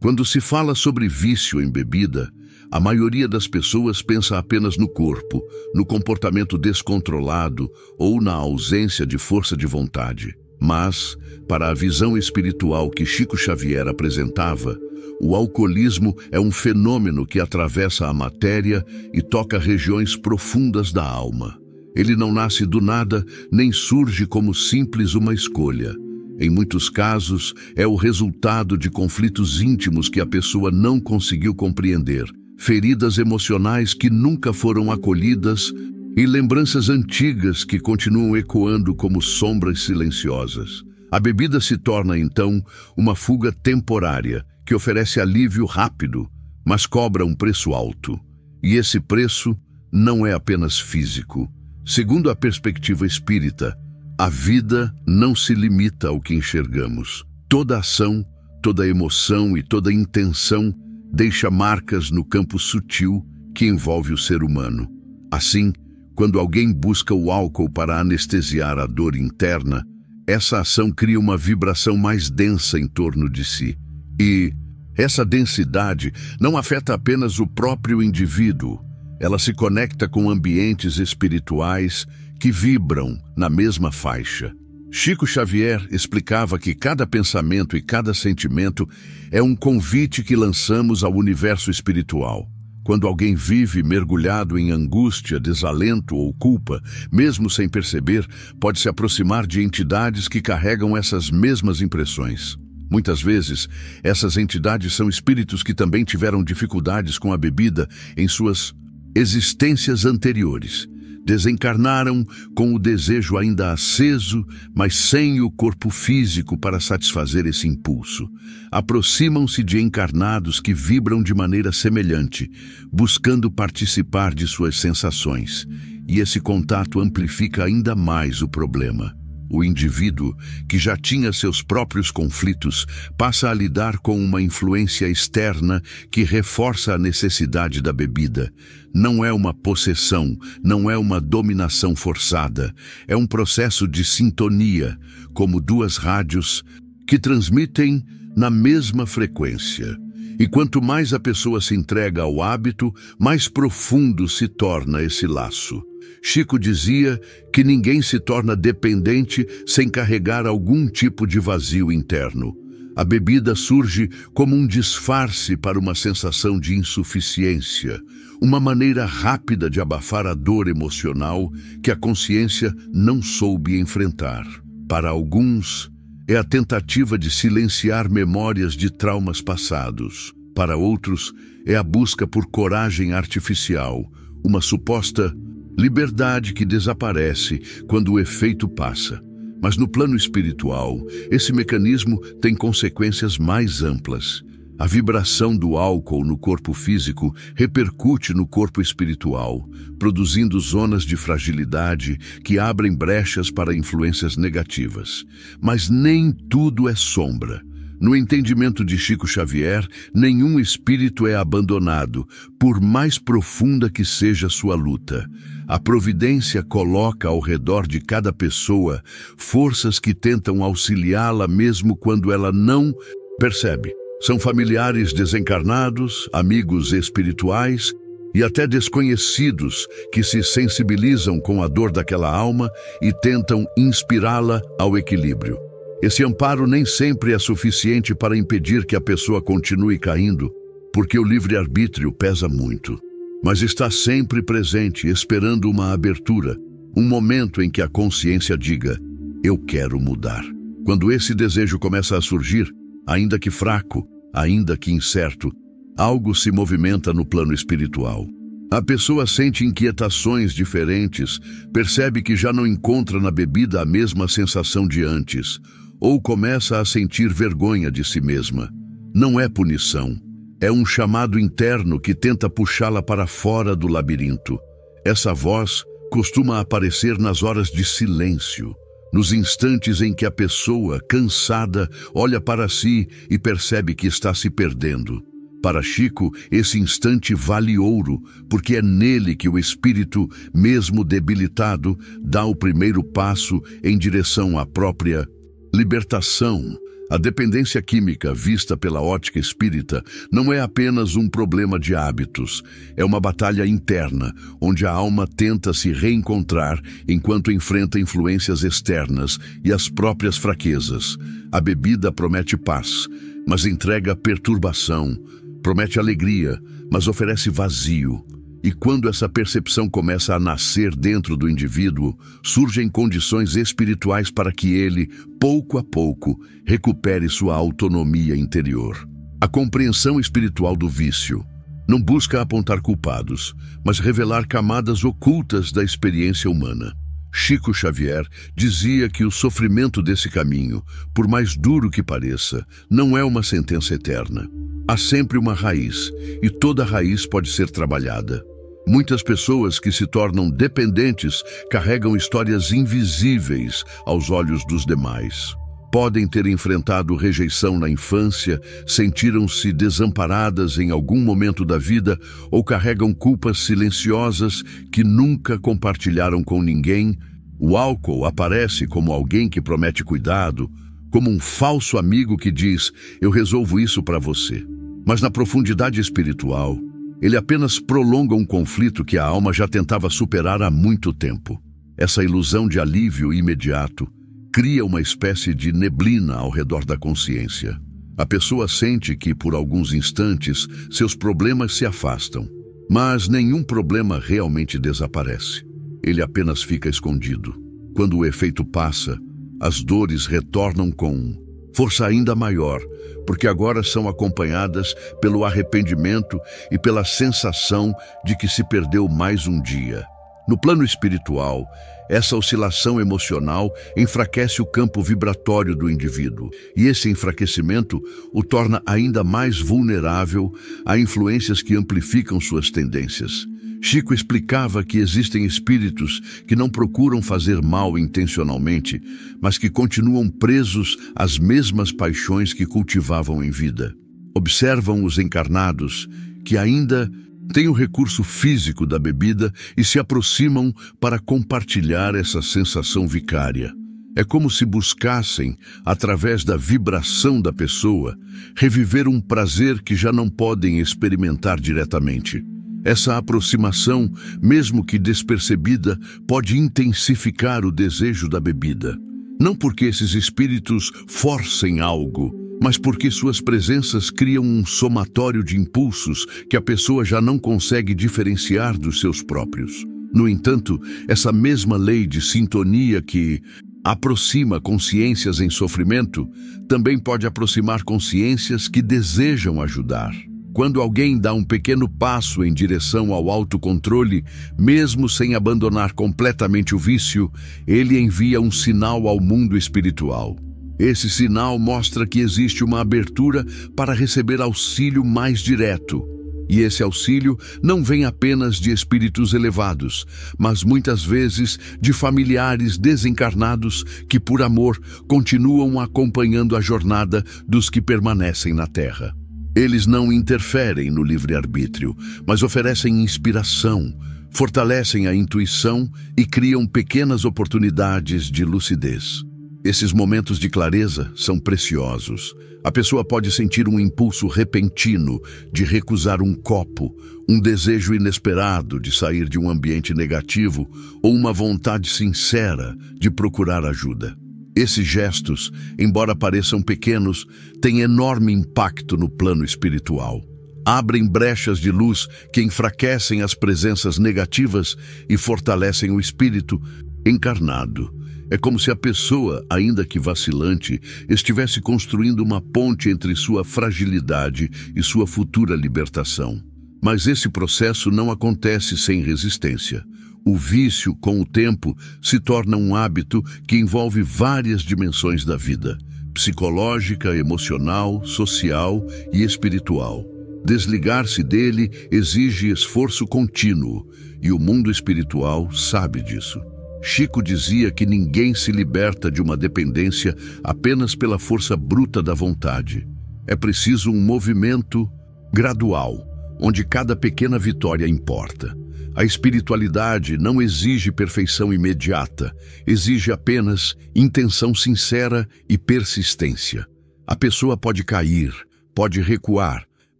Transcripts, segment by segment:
Quando se fala sobre vício em bebida, a maioria das pessoas pensa apenas no corpo, no comportamento descontrolado ou na ausência de força de vontade. Mas, para a visão espiritual que Chico Xavier apresentava, o alcoolismo é um fenômeno que atravessa a matéria e toca regiões profundas da alma. Ele não nasce do nada, nem surge como simples uma escolha. Em muitos casos, é o resultado de conflitos íntimos que a pessoa não conseguiu compreender, feridas emocionais que nunca foram acolhidas e lembranças antigas que continuam ecoando como sombras silenciosas. A bebida se torna, então, uma fuga temporária, que oferece alívio rápido, mas cobra um preço alto. E esse preço não é apenas físico. Segundo a perspectiva espírita, a vida não se limita ao que enxergamos. Toda ação, toda emoção e toda intenção deixa marcas no campo sutil que envolve o ser humano. Assim, quando alguém busca o álcool para anestesiar a dor interna, essa ação cria uma vibração mais densa em torno de si. E essa densidade não afeta apenas o próprio indivíduo, ela se conecta com ambientes espirituais que vibram na mesma faixa. Chico Xavier explicava que cada pensamento e cada sentimento é um convite que lançamos ao universo espiritual. Quando alguém vive mergulhado em angústia, desalento ou culpa, mesmo sem perceber, pode se aproximar de entidades que carregam essas mesmas impressões. Muitas vezes, essas entidades são espíritos que também tiveram dificuldades com a bebida em suas existências anteriores. Desencarnaram com o desejo ainda aceso, mas sem o corpo físico para satisfazer esse impulso. Aproximam-se de encarnados que vibram de maneira semelhante, buscando participar de suas sensações. E esse contato amplifica ainda mais o problema. O indivíduo, que já tinha seus próprios conflitos, passa a lidar com uma influência externa que reforça a necessidade da bebida. Não é uma possessão, não é uma dominação forçada. É um processo de sintonia, como duas rádios que transmitem na mesma frequência. E quanto mais a pessoa se entrega ao hábito, mais profundo se torna esse laço. Chico dizia que ninguém se torna dependente sem carregar algum tipo de vazio interno. A bebida surge como um disfarce para uma sensação de insuficiência, uma maneira rápida de abafar a dor emocional que a consciência não soube enfrentar. Para alguns, é a tentativa de silenciar memórias de traumas passados. Para outros, é a busca por coragem artificial, uma suposta liberdade que desaparece quando o efeito passa. Mas no plano espiritual, esse mecanismo tem consequências mais amplas. A vibração do álcool no corpo físico repercute no corpo espiritual, produzindo zonas de fragilidade que abrem brechas para influências negativas. Mas nem tudo é sombra. No entendimento de Chico Xavier, nenhum espírito é abandonado, por mais profunda que seja sua luta. A providência coloca ao redor de cada pessoa forças que tentam auxiliá-la mesmo quando ela não percebe. São familiares desencarnados, amigos espirituais e até desconhecidos que se sensibilizam com a dor daquela alma e tentam inspirá-la ao equilíbrio. Esse amparo nem sempre é suficiente para impedir que a pessoa continue caindo, porque o livre-arbítrio pesa muito. Mas está sempre presente, esperando uma abertura, um momento em que a consciência diga: eu quero mudar. Quando esse desejo começa a surgir, ainda que fraco, ainda que incerto, algo se movimenta no plano espiritual. A pessoa sente inquietações diferentes, percebe que já não encontra na bebida a mesma sensação de antes, ou começa a sentir vergonha de si mesma. Não é punição, é um chamado interno que tenta puxá-la para fora do labirinto. Essa voz costuma aparecer nas horas de silêncio, nos instantes em que a pessoa, cansada, olha para si e percebe que está se perdendo. Para Chico, esse instante vale ouro, porque é nele que o espírito, mesmo debilitado, dá o primeiro passo em direção à própria libertação, A dependência química, vista pela ótica espírita, não é apenas um problema de hábitos. É uma batalha interna, onde a alma tenta se reencontrar enquanto enfrenta influências externas e as próprias fraquezas. A bebida promete paz, mas entrega perturbação. Promete alegria, mas oferece vazio. E quando essa percepção começa a nascer dentro do indivíduo, surgem condições espirituais para que ele, pouco a pouco, recupere sua autonomia interior. A compreensão espiritual do vício não busca apontar culpados, mas revelar camadas ocultas da experiência humana. Chico Xavier dizia que o sofrimento desse caminho, por mais duro que pareça, não é uma sentença eterna. Há sempre uma raiz, e toda raiz pode ser trabalhada. Muitas pessoas que se tornam dependentes carregam histórias invisíveis aos olhos dos demais. Podem ter enfrentado rejeição na infância, sentiram-se desamparadas em algum momento da vida ou carregam culpas silenciosas que nunca compartilharam com ninguém. O álcool aparece como alguém que promete cuidado, como um falso amigo que diz: "Eu resolvo isso para você." Mas na profundidade espiritual, ele apenas prolonga um conflito que a alma já tentava superar há muito tempo. Essa ilusão de alívio imediato cria uma espécie de neblina ao redor da consciência. A pessoa sente que, por alguns instantes, seus problemas se afastam. Mas nenhum problema realmente desaparece. Ele apenas fica escondido. Quando o efeito passa, as dores retornam com força ainda maior, porque agora são acompanhadas pelo arrependimento e pela sensação de que se perdeu mais um dia. No plano espiritual, essa oscilação emocional enfraquece o campo vibratório do indivíduo, e esse enfraquecimento o torna ainda mais vulnerável a influências que amplificam suas tendências. Chico explicava que existem espíritos que não procuram fazer mal intencionalmente, mas que continuam presos às mesmas paixões que cultivavam em vida. Observam os encarnados, que ainda têm o recurso físico da bebida e se aproximam para compartilhar essa sensação vicária. É como se buscassem, através da vibração da pessoa, reviver um prazer que já não podem experimentar diretamente. Essa aproximação, mesmo que despercebida, pode intensificar o desejo da bebida. Não porque esses espíritos forcem algo, mas porque suas presenças criam um somatório de impulsos que a pessoa já não consegue diferenciar dos seus próprios. No entanto, essa mesma lei de sintonia que aproxima consciências em sofrimento também pode aproximar consciências que desejam ajudar. Quando alguém dá um pequeno passo em direção ao autocontrole, mesmo sem abandonar completamente o vício, ele envia um sinal ao mundo espiritual. Esse sinal mostra que existe uma abertura para receber auxílio mais direto. E esse auxílio não vem apenas de espíritos elevados, mas muitas vezes de familiares desencarnados que, por amor, continuam acompanhando a jornada dos que permanecem na Terra. Eles não interferem no livre-arbítrio, mas oferecem inspiração, fortalecem a intuição e criam pequenas oportunidades de lucidez. Esses momentos de clareza são preciosos. A pessoa pode sentir um impulso repentino de recusar um copo, um desejo inesperado de sair de um ambiente negativo ou uma vontade sincera de procurar ajuda. Esses gestos, embora pareçam pequenos, têm enorme impacto no plano espiritual. Abrem brechas de luz que enfraquecem as presenças negativas e fortalecem o espírito encarnado. É como se a pessoa, ainda que vacilante, estivesse construindo uma ponte entre sua fragilidade e sua futura libertação. Mas esse processo não acontece sem resistência. O vício, com o tempo, se torna um hábito que envolve várias dimensões da vida: psicológica, emocional, social e espiritual. Desligar-se dele exige esforço contínuo, e o mundo espiritual sabe disso. Chico dizia que ninguém se liberta de uma dependência apenas pela força bruta da vontade. É preciso um movimento gradual, onde cada pequena vitória importa. A espiritualidade não exige perfeição imediata, exige apenas intenção sincera e persistência. A pessoa pode cair, pode recuar,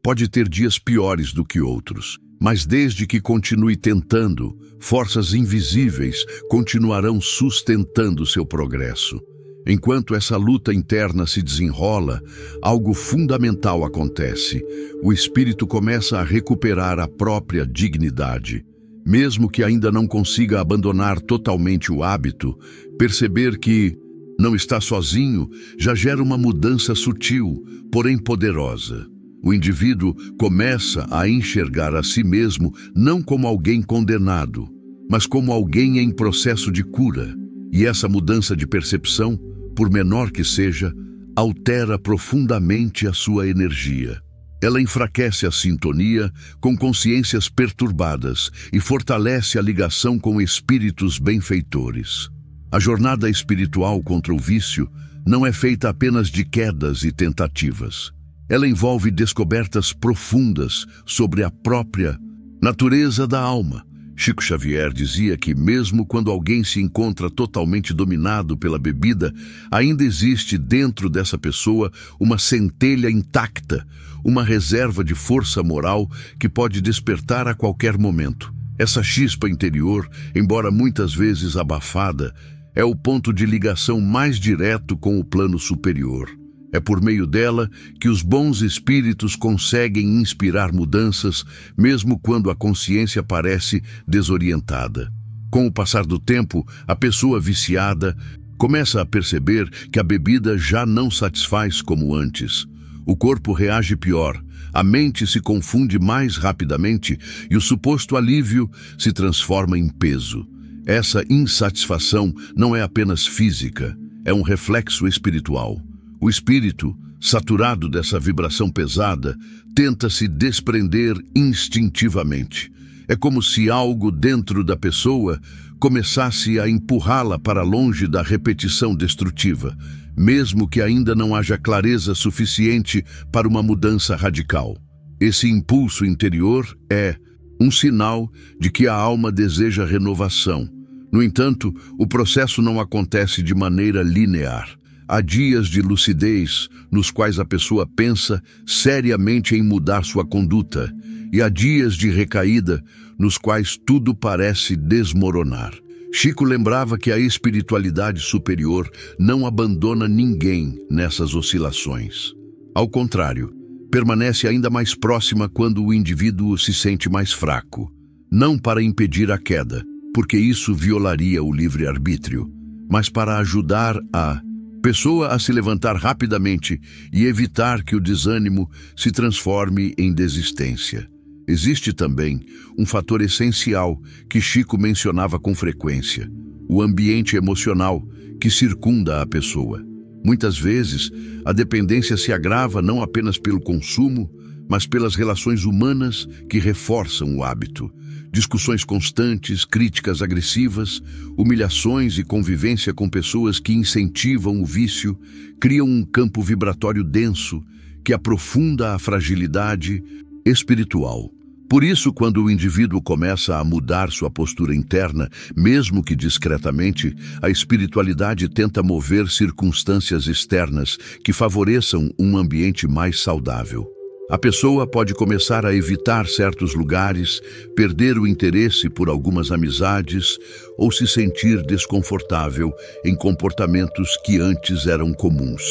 pode ter dias piores do que outros, mas desde que continue tentando, forças invisíveis continuarão sustentando seu progresso. Enquanto essa luta interna se desenrola, algo fundamental acontece. O espírito começa a recuperar a própria dignidade. Mesmo que ainda não consiga abandonar totalmente o hábito, perceber que não está sozinho já gera uma mudança sutil, porém poderosa. O indivíduo começa a enxergar a si mesmo não como alguém condenado, mas como alguém em processo de cura. E essa mudança de percepção, por menor que seja, altera profundamente a sua energia. Ela enfraquece a sintonia com consciências perturbadas e fortalece a ligação com espíritos benfeitores. A jornada espiritual contra o vício não é feita apenas de quedas e tentativas. Ela envolve descobertas profundas sobre a própria natureza da alma. Chico Xavier dizia que mesmo quando alguém se encontra totalmente dominado pela bebida, ainda existe dentro dessa pessoa uma centelha intacta, uma reserva de força moral que pode despertar a qualquer momento. Essa chispa interior, embora muitas vezes abafada, é o ponto de ligação mais direto com o plano superior. É por meio dela que os bons espíritos conseguem inspirar mudanças, mesmo quando a consciência parece desorientada. Com o passar do tempo, a pessoa viciada começa a perceber que a bebida já não satisfaz como antes. O corpo reage pior, a mente se confunde mais rapidamente e o suposto alívio se transforma em peso. Essa insatisfação não é apenas física, é um reflexo espiritual. O espírito, saturado dessa vibração pesada, tenta se desprender instintivamente. É como se algo dentro da pessoa começasse a empurrá-la para longe da repetição destrutiva, mesmo que ainda não haja clareza suficiente para uma mudança radical. Esse impulso interior é um sinal de que a alma deseja renovação. No entanto, o processo não acontece de maneira linear. Há dias de lucidez nos quais a pessoa pensa seriamente em mudar sua conduta, e há dias de recaída nos quais tudo parece desmoronar. Chico lembrava que a espiritualidade superior não abandona ninguém nessas oscilações. Ao contrário, permanece ainda mais próxima quando o indivíduo se sente mais fraco. Não para impedir a queda, porque isso violaria o livre-arbítrio, mas para ajudar a pessoa a se levantar rapidamente e evitar que o desânimo se transforme em desistência. Existe também um fator essencial que Chico mencionava com frequência: o ambiente emocional que circunda a pessoa. Muitas vezes, a dependência se agrava não apenas pelo consumo, mas pelas relações humanas que reforçam o hábito. Discussões constantes, críticas agressivas, humilhações e convivência com pessoas que incentivam o vício criam um campo vibratório denso que aprofunda a fragilidade espiritual. Por isso, quando o indivíduo começa a mudar sua postura interna, mesmo que discretamente, a espiritualidade tenta mover circunstâncias externas que favoreçam um ambiente mais saudável. A pessoa pode começar a evitar certos lugares, perder o interesse por algumas amizades ou se sentir desconfortável em comportamentos que antes eram comuns.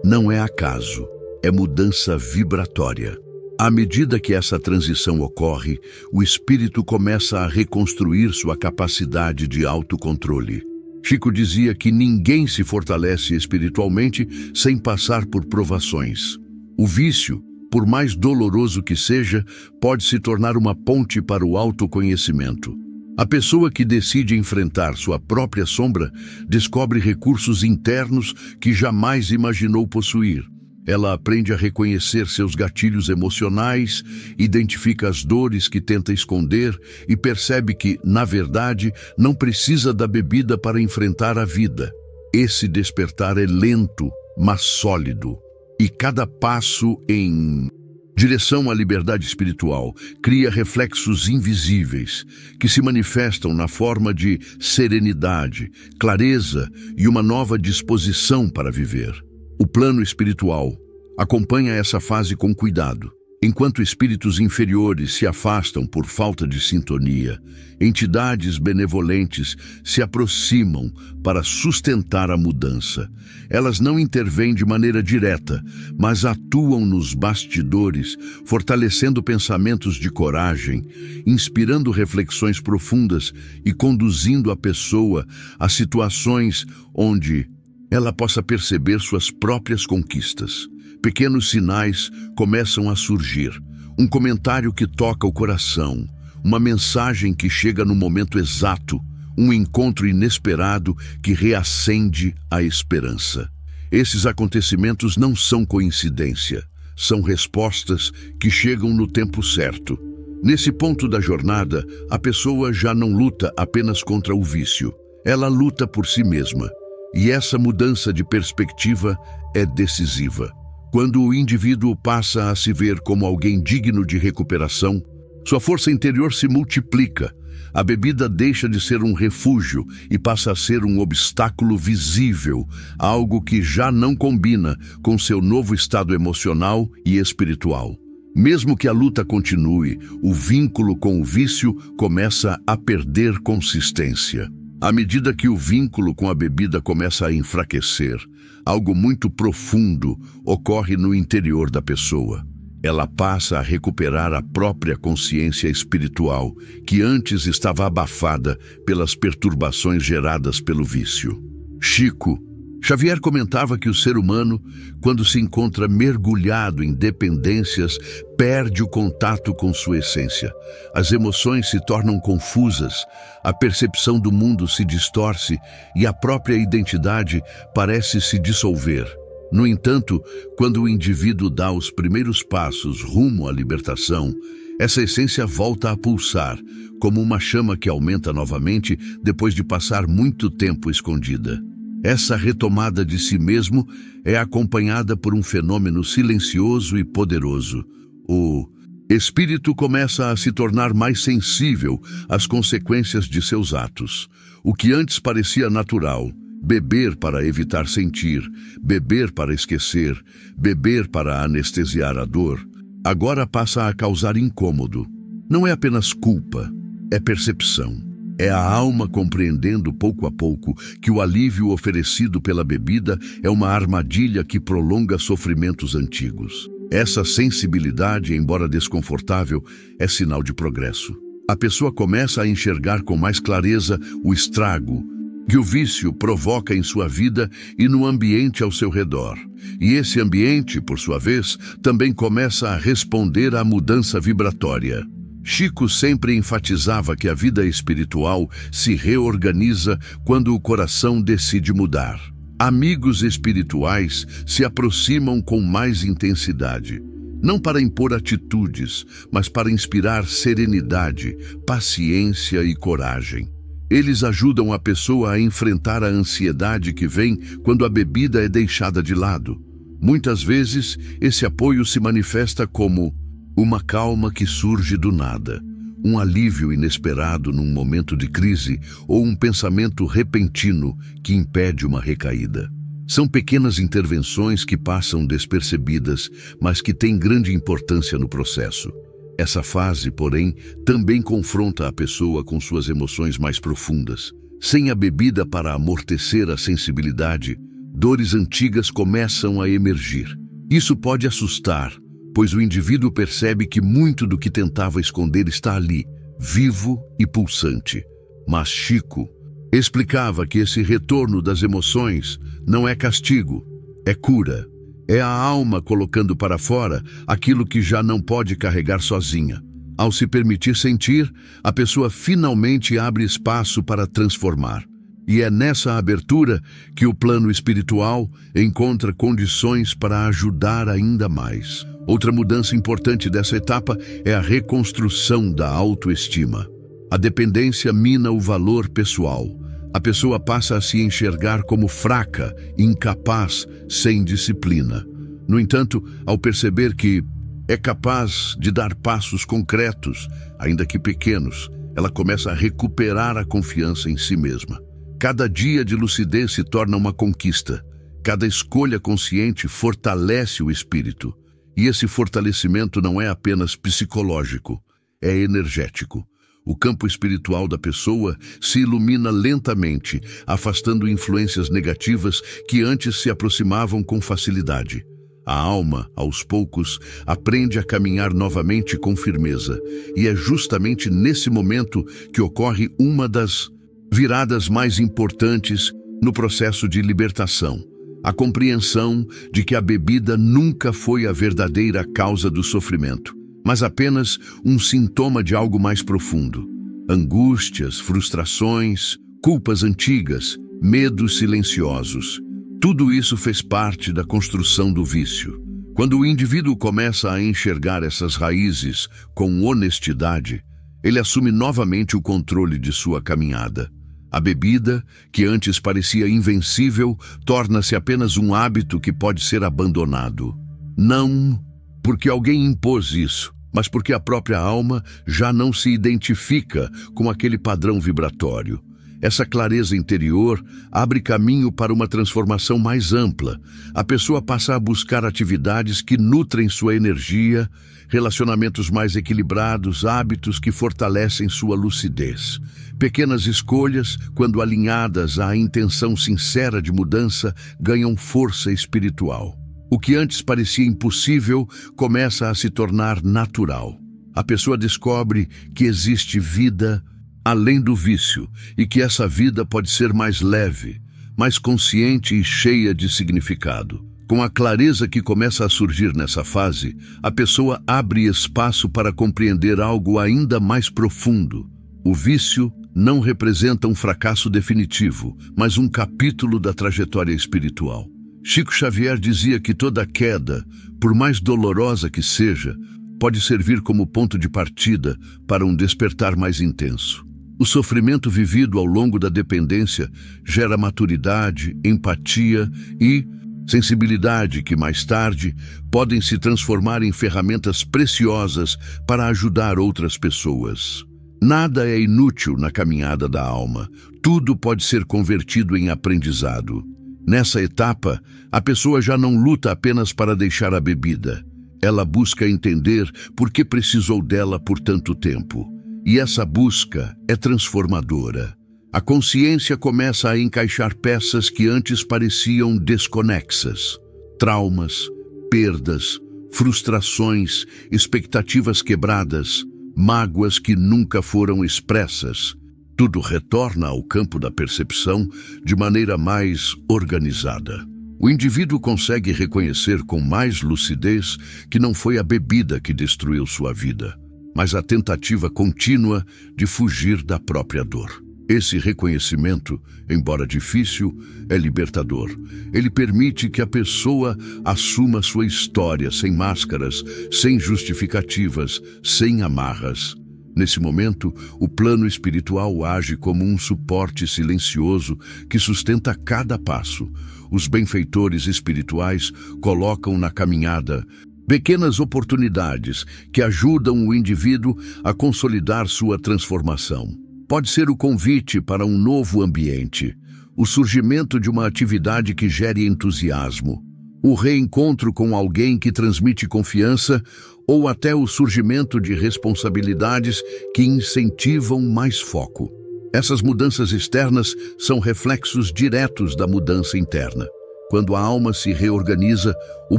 Não é acaso, é mudança vibratória. À medida que essa transição ocorre, o espírito começa a reconstruir sua capacidade de autocontrole. Chico dizia que ninguém se fortalece espiritualmente sem passar por provações. O vício, por mais doloroso que seja, pode se tornar uma ponte para o autoconhecimento. A pessoa que decide enfrentar sua própria sombra descobre recursos internos que jamais imaginou possuir. Ela aprende a reconhecer seus gatilhos emocionais, identifica as dores que tenta esconder e percebe que, na verdade, não precisa da bebida para enfrentar a vida. Esse despertar é lento, mas sólido. E cada passo em direção à liberdade espiritual cria reflexos invisíveis que se manifestam na forma de serenidade, clareza e uma nova disposição para viver. O plano espiritual acompanha essa fase com cuidado. Enquanto espíritos inferiores se afastam por falta de sintonia, entidades benevolentes se aproximam para sustentar a mudança. Elas não intervêm de maneira direta, mas atuam nos bastidores, fortalecendo pensamentos de coragem, inspirando reflexões profundas e conduzindo a pessoa a situações onde ela possa perceber suas próprias conquistas. Pequenos sinais começam a surgir. Um comentário que toca o coração, uma mensagem que chega no momento exato, um encontro inesperado que reacende a esperança. Esses acontecimentos não são coincidência, são respostas que chegam no tempo certo. Nesse ponto da jornada, a pessoa já não luta apenas contra o vício, ela luta por si mesma. E essa mudança de perspectiva é decisiva. Quando o indivíduo passa a se ver como alguém digno de recuperação, sua força interior se multiplica. A bebida deixa de ser um refúgio e passa a ser um obstáculo visível, algo que já não combina com seu novo estado emocional e espiritual. Mesmo que a luta continue, o vínculo com o vício começa a perder consistência. À medida que o vínculo com a bebida começa a enfraquecer, algo muito profundo ocorre no interior da pessoa. Ela passa a recuperar a própria consciência espiritual, que antes estava abafada pelas perturbações geradas pelo vício. Chico Xavier comentava que o ser humano, quando se encontra mergulhado em dependências, perde o contato com sua essência. As emoções se tornam confusas, a percepção do mundo se distorce e a própria identidade parece se dissolver. No entanto, quando o indivíduo dá os primeiros passos rumo à libertação, essa essência volta a pulsar, como uma chama que aumenta novamente depois de passar muito tempo escondida. Essa retomada de si mesmo é acompanhada por um fenômeno silencioso e poderoso. O espírito começa a se tornar mais sensível às consequências de seus atos. O que antes parecia natural, beber para evitar sentir, beber para esquecer, beber para anestesiar a dor, agora passa a causar incômodo. Não é apenas culpa, é percepção. É a alma compreendendo pouco a pouco que o alívio oferecido pela bebida é uma armadilha que prolonga sofrimentos antigos. Essa sensibilidade, embora desconfortável, é sinal de progresso. A pessoa começa a enxergar com mais clareza o estrago que o vício provoca em sua vida e no ambiente ao seu redor. E esse ambiente, por sua vez, também começa a responder à mudança vibratória. Chico sempre enfatizava que a vida espiritual se reorganiza quando o coração decide mudar. Amigos espirituais se aproximam com mais intensidade, não para impor atitudes, mas para inspirar serenidade, paciência e coragem. Eles ajudam a pessoa a enfrentar a ansiedade que vem quando a bebida é deixada de lado. Muitas vezes, esse apoio se manifesta como uma calma que surge do nada, um alívio inesperado num momento de crise ou um pensamento repentino que impede uma recaída. São pequenas intervenções que passam despercebidas, mas que têm grande importância no processo. Essa fase, porém, também confronta a pessoa com suas emoções mais profundas. Sem a bebida para amortecer a sensibilidade, dores antigas começam a emergir. Isso pode assustar, pois o indivíduo percebe que muito do que tentava esconder está ali, vivo e pulsante. Mas Chico explicava que esse retorno das emoções não é castigo, é cura. É a alma colocando para fora aquilo que já não pode carregar sozinha. Ao se permitir sentir, a pessoa finalmente abre espaço para transformar. E é nessa abertura que o plano espiritual encontra condições para ajudar ainda mais. Outra mudança importante dessa etapa é a reconstrução da autoestima. A dependência mina o valor pessoal. A pessoa passa a se enxergar como fraca, incapaz, sem disciplina. No entanto, ao perceber que é capaz de dar passos concretos, ainda que pequenos, ela começa a recuperar a confiança em si mesma. Cada dia de lucidez se torna uma conquista. Cada escolha consciente fortalece o espírito. E esse fortalecimento não é apenas psicológico, é energético. O campo espiritual da pessoa se ilumina lentamente, afastando influências negativas que antes se aproximavam com facilidade. A alma, aos poucos, aprende a caminhar novamente com firmeza. E é justamente nesse momento que ocorre uma das viradas mais importantes no processo de libertação. A compreensão de que a bebida nunca foi a verdadeira causa do sofrimento, mas apenas um sintoma de algo mais profundo. Angústias, frustrações, culpas antigas, medos silenciosos. Tudo isso fez parte da construção do vício. Quando o indivíduo começa a enxergar essas raízes com honestidade, ele assume novamente o controle de sua caminhada. A bebida, que antes parecia invencível, torna-se apenas um hábito que pode ser abandonado. Não porque alguém impôs isso, mas porque a própria alma já não se identifica com aquele padrão vibratório. Essa clareza interior abre caminho para uma transformação mais ampla. A pessoa passa a buscar atividades que nutrem sua energia, relacionamentos mais equilibrados, hábitos que fortalecem sua lucidez. Pequenas escolhas, quando alinhadas à intenção sincera de mudança, ganham força espiritual. O que antes parecia impossível começa a se tornar natural. A pessoa descobre que existe vida além do vício e que essa vida pode ser mais leve, mais consciente e cheia de significado. Com a clareza que começa a surgir nessa fase, a pessoa abre espaço para compreender algo ainda mais profundo. O vício não representa um fracasso definitivo, mas um capítulo da trajetória espiritual. Chico Xavier dizia que toda queda, por mais dolorosa que seja, pode servir como ponto de partida para um despertar mais intenso. O sofrimento vivido ao longo da dependência gera maturidade, empatia e sensibilidade que mais tarde podem se transformar em ferramentas preciosas para ajudar outras pessoas. Nada é inútil na caminhada da alma. Tudo pode ser convertido em aprendizado. Nessa etapa, a pessoa já não luta apenas para deixar a bebida. Ela busca entender por que precisou dela por tanto tempo. E essa busca é transformadora. A consciência começa a encaixar peças que antes pareciam desconexas. Traumas, perdas, frustrações, expectativas quebradas, mágoas que nunca foram expressas. Tudo retorna ao campo da percepção de maneira mais organizada. O indivíduo consegue reconhecer com mais lucidez que não foi a bebida que destruiu sua vida, mas a tentativa contínua de fugir da própria dor. Esse reconhecimento, embora difícil, é libertador. Ele permite que a pessoa assuma sua história sem máscaras, sem justificativas, sem amarras. Nesse momento, o plano espiritual age como um suporte silencioso que sustenta cada passo. Os benfeitores espirituais colocam na caminhada pequenas oportunidades que ajudam o indivíduo a consolidar sua transformação. Pode ser o convite para um novo ambiente, o surgimento de uma atividade que gere entusiasmo, o reencontro com alguém que transmite confiança ou até o surgimento de responsabilidades que incentivam mais foco. Essas mudanças externas são reflexos diretos da mudança interna. Quando a alma se reorganiza, o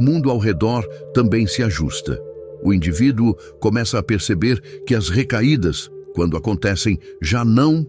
mundo ao redor também se ajusta. O indivíduo começa a perceber que as recaídas, quando acontecem, já não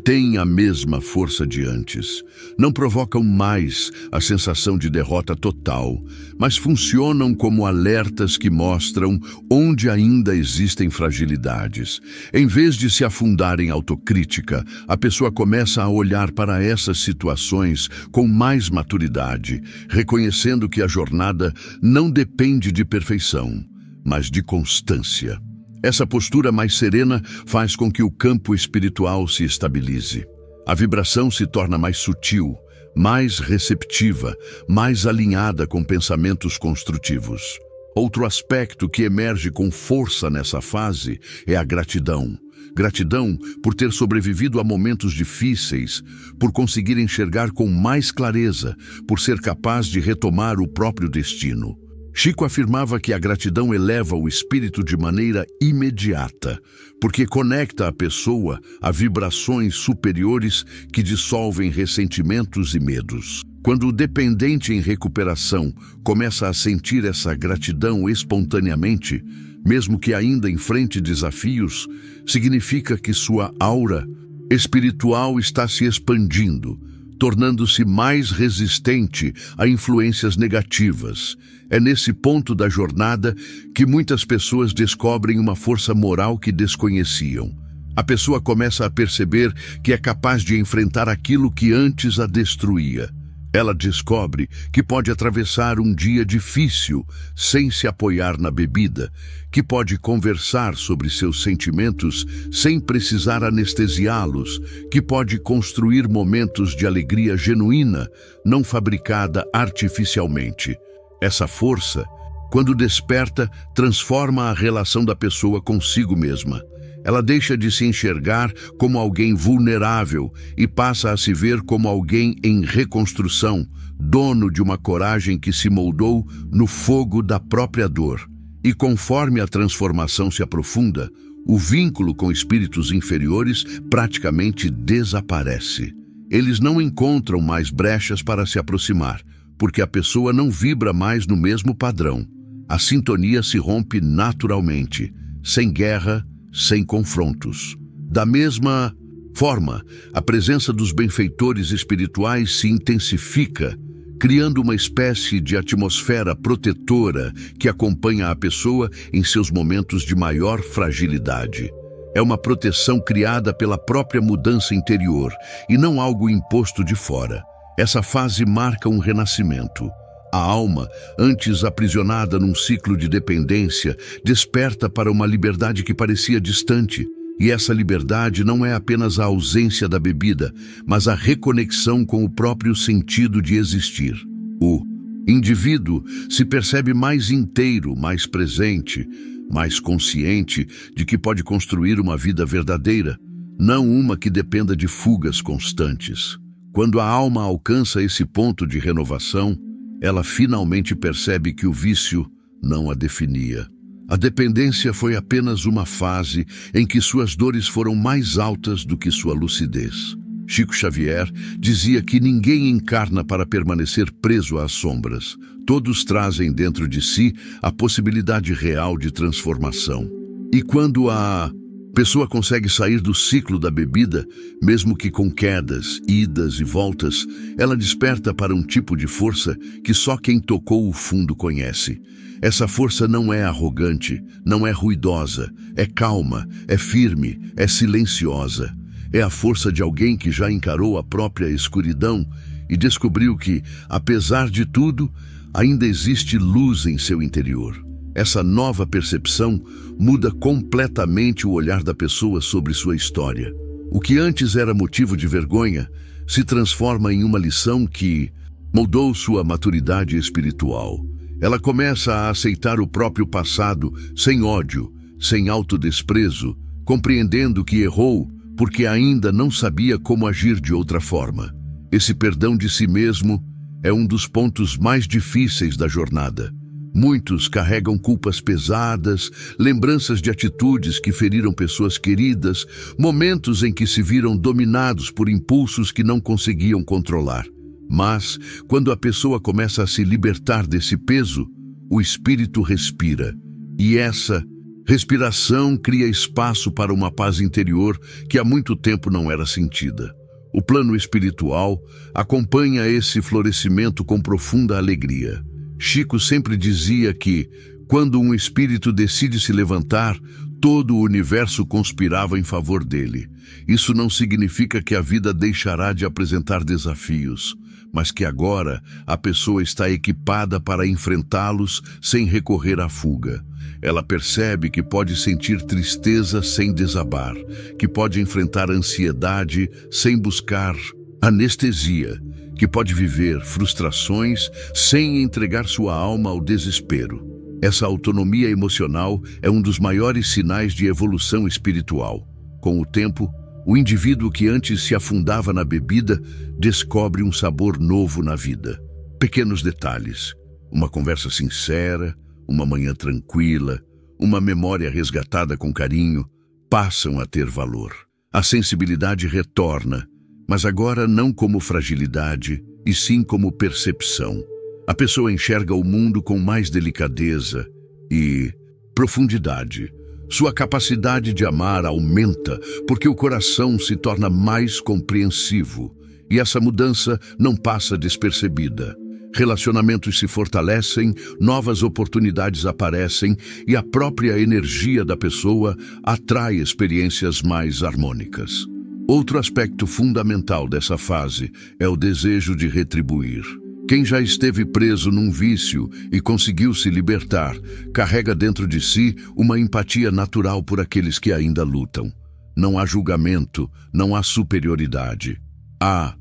têm a mesma força de antes. Não provocam mais a sensação de derrota total, mas funcionam como alertas que mostram onde ainda existem fragilidades. Em vez de se afundar em autocrítica, a pessoa começa a olhar para essas situações com mais maturidade, reconhecendo que a jornada não depende de perfeição, mas de constância. Essa postura mais serena faz com que o campo espiritual se estabilize. A vibração se torna mais sutil, mais receptiva, mais alinhada com pensamentos construtivos. Outro aspecto que emerge com força nessa fase é a gratidão. Gratidão por ter sobrevivido a momentos difíceis, por conseguir enxergar com mais clareza, por ser capaz de retomar o próprio destino. Chico afirmava que a gratidão eleva o espírito de maneira imediata, porque conecta a pessoa a vibrações superiores que dissolvem ressentimentos e medos. Quando o dependente em recuperação começa a sentir essa gratidão espontaneamente, mesmo que ainda enfrente desafios, significa que sua aura espiritual está se expandindo, tornando-se mais resistente a influências negativas. É nesse ponto da jornada que muitas pessoas descobrem uma força moral que desconheciam. A pessoa começa a perceber que é capaz de enfrentar aquilo que antes a destruía. Ela descobre que pode atravessar um dia difícil sem se apoiar na bebida, que pode conversar sobre seus sentimentos sem precisar anestesiá-los, que pode construir momentos de alegria genuína, não fabricada artificialmente. Essa força, quando desperta, transforma a relação da pessoa consigo mesma. Ela deixa de se enxergar como alguém vulnerável e passa a se ver como alguém em reconstrução, dono de uma coragem que se moldou no fogo da própria dor. E conforme a transformação se aprofunda, o vínculo com espíritos inferiores praticamente desaparece. Eles não encontram mais brechas para se aproximar, porque a pessoa não vibra mais no mesmo padrão. A sintonia se rompe naturalmente, sem guerra, sem confrontos. Da mesma forma, a presença dos benfeitores espirituais se intensifica, criando uma espécie de atmosfera protetora que acompanha a pessoa em seus momentos de maior fragilidade. É uma proteção criada pela própria mudança interior e não algo imposto de fora. Essa fase marca um renascimento. A alma, antes aprisionada num ciclo de dependência, desperta para uma liberdade que parecia distante. E essa liberdade não é apenas a ausência da bebida, mas a reconexão com o próprio sentido de existir. O indivíduo se percebe mais inteiro, mais presente, mais consciente de que pode construir uma vida verdadeira, não uma que dependa de fugas constantes. Quando a alma alcança esse ponto de renovação, ela finalmente percebe que o vício não a definia. A dependência foi apenas uma fase em que suas dores foram mais altas do que sua lucidez. Chico Xavier dizia que ninguém encarna para permanecer preso às sombras. Todos trazem dentro de si a possibilidade real de transformação. E quando a pessoa consegue sair do ciclo da bebida, mesmo que com quedas, idas e voltas, ela desperta para um tipo de força que só quem tocou o fundo conhece. Essa força não é arrogante, não é ruidosa, é calma, é firme, é silenciosa. É a força de alguém que já encarou a própria escuridão e descobriu que, apesar de tudo, ainda existe luz em seu interior. Essa nova percepção muda completamente o olhar da pessoa sobre sua história. O que antes era motivo de vergonha se transforma em uma lição que moldou sua maturidade espiritual. Ela começa a aceitar o próprio passado sem ódio, sem autodesprezo, compreendendo que errou porque ainda não sabia como agir de outra forma. Esse perdão de si mesmo é um dos pontos mais difíceis da jornada. Muitos carregam culpas pesadas, lembranças de atitudes que feriram pessoas queridas, momentos em que se viram dominados por impulsos que não conseguiam controlar. Mas, quando a pessoa começa a se libertar desse peso, o espírito respira. E essa respiração cria espaço para uma paz interior que há muito tempo não era sentida. O plano espiritual acompanha esse florescimento com profunda alegria. Chico sempre dizia que, quando um espírito decide se levantar, todo o universo conspirava em favor dele. Isso não significa que a vida deixará de apresentar desafios, mas que agora a pessoa está equipada para enfrentá-los sem recorrer à fuga. Ela percebe que pode sentir tristeza sem desabar, que pode enfrentar ansiedade sem buscar anestesia, que pode viver frustrações sem entregar sua alma ao desespero. Essa autonomia emocional é um dos maiores sinais de evolução espiritual. Com o tempo, o indivíduo que antes se afundava na bebida descobre um sabor novo na vida. Pequenos detalhes, uma conversa sincera, uma manhã tranquila, uma memória resgatada com carinho, passam a ter valor. A sensibilidade retorna, mas agora não como fragilidade, e sim como percepção. A pessoa enxerga o mundo com mais delicadeza e profundidade. Sua capacidade de amar aumenta porque o coração se torna mais compreensivo, e essa mudança não passa despercebida. Relacionamentos se fortalecem, novas oportunidades aparecem e a própria energia da pessoa atrai experiências mais harmônicas. Outro aspecto fundamental dessa fase é o desejo de retribuir. Quem já esteve preso num vício e conseguiu se libertar, carrega dentro de si uma empatia natural por aqueles que ainda lutam. Não há julgamento, não há superioridade. Há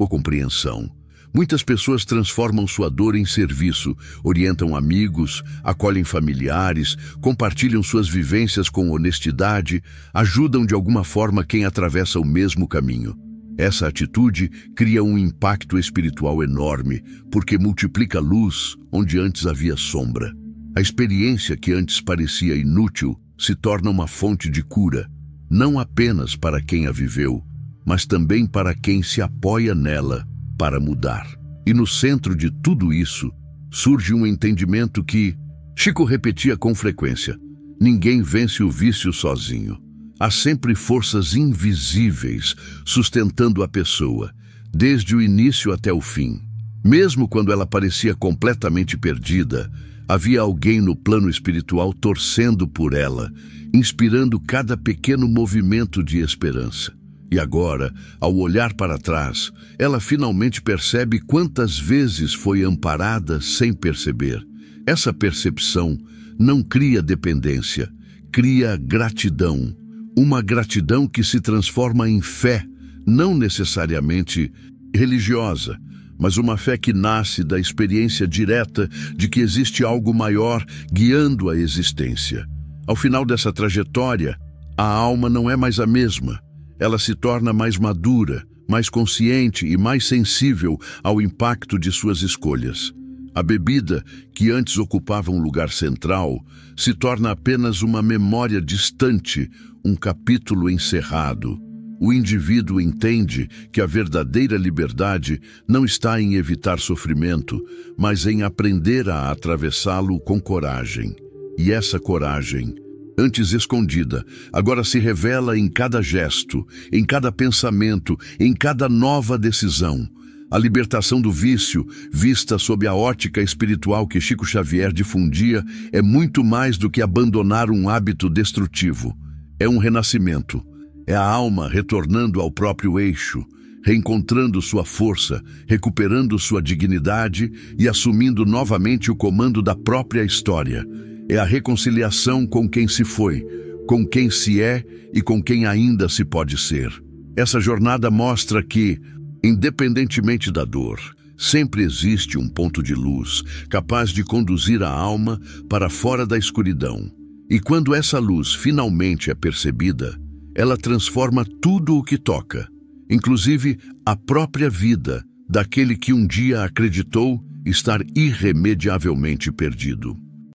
compreensão. Muitas pessoas transformam sua dor em serviço, orientam amigos, acolhem familiares, compartilham suas vivências com honestidade, ajudam de alguma forma quem atravessa o mesmo caminho. Essa atitude cria um impacto espiritual enorme, porque multiplica luz onde antes havia sombra. A experiência que antes parecia inútil se torna uma fonte de cura, não apenas para quem a viveu, mas também para quem se apoia nela para mudar. E no centro de tudo isso, surge um entendimento que Chico repetia com frequência: ninguém vence o vício sozinho. Há sempre forças invisíveis sustentando a pessoa, desde o início até o fim. Mesmo quando ela parecia completamente perdida, havia alguém no plano espiritual torcendo por ela, inspirando cada pequeno movimento de esperança. E agora, ao olhar para trás, ela finalmente percebe quantas vezes foi amparada sem perceber. Essa percepção não cria dependência, cria gratidão. Uma gratidão que se transforma em fé, não necessariamente religiosa, mas uma fé que nasce da experiência direta de que existe algo maior guiando a existência. Ao final dessa trajetória, a alma não é mais a mesma. Ela se torna mais madura, mais consciente e mais sensível ao impacto de suas escolhas. A bebida, que antes ocupava um lugar central, se torna apenas uma memória distante, um capítulo encerrado. O indivíduo entende que a verdadeira liberdade não está em evitar sofrimento, mas em aprender a atravessá-lo com coragem. E essa coragem, antes escondida, agora se revela em cada gesto, em cada pensamento, em cada nova decisão. A libertação do vício, vista sob a ótica espiritual que Chico Xavier difundia, é muito mais do que abandonar um hábito destrutivo. É um renascimento. É a alma retornando ao próprio eixo, reencontrando sua força, recuperando sua dignidade e assumindo novamente o comando da própria história. É a reconciliação com quem se foi, com quem se é e com quem ainda se pode ser. Essa jornada mostra que, independentemente da dor, sempre existe um ponto de luz capaz de conduzir a alma para fora da escuridão. E quando essa luz finalmente é percebida, ela transforma tudo o que toca, inclusive a própria vida daquele que um dia acreditou estar irremediavelmente perdido.